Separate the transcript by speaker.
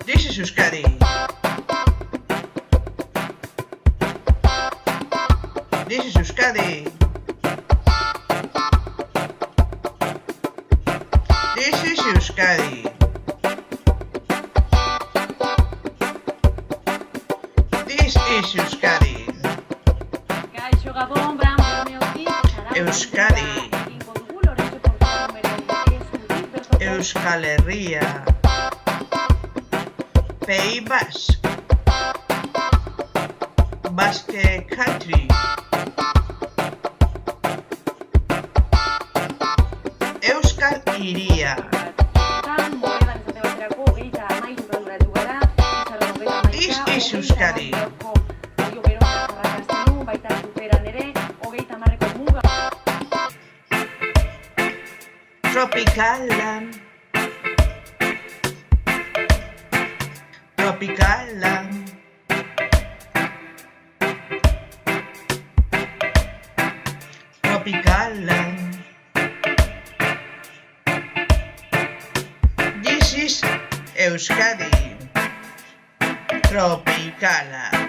Speaker 1: This is Euskadi. This is Euskadi. This is Euskadi. This is Euskadi.
Speaker 2: Kaixo Gabon, Bram,
Speaker 1: Euskadi. Euskal Herria. País Basque. Basque Country. Euskal Hiria. This is Euskadi. Tropical land. Tropical land. Tropical land. This is Euskadi. Tropicala.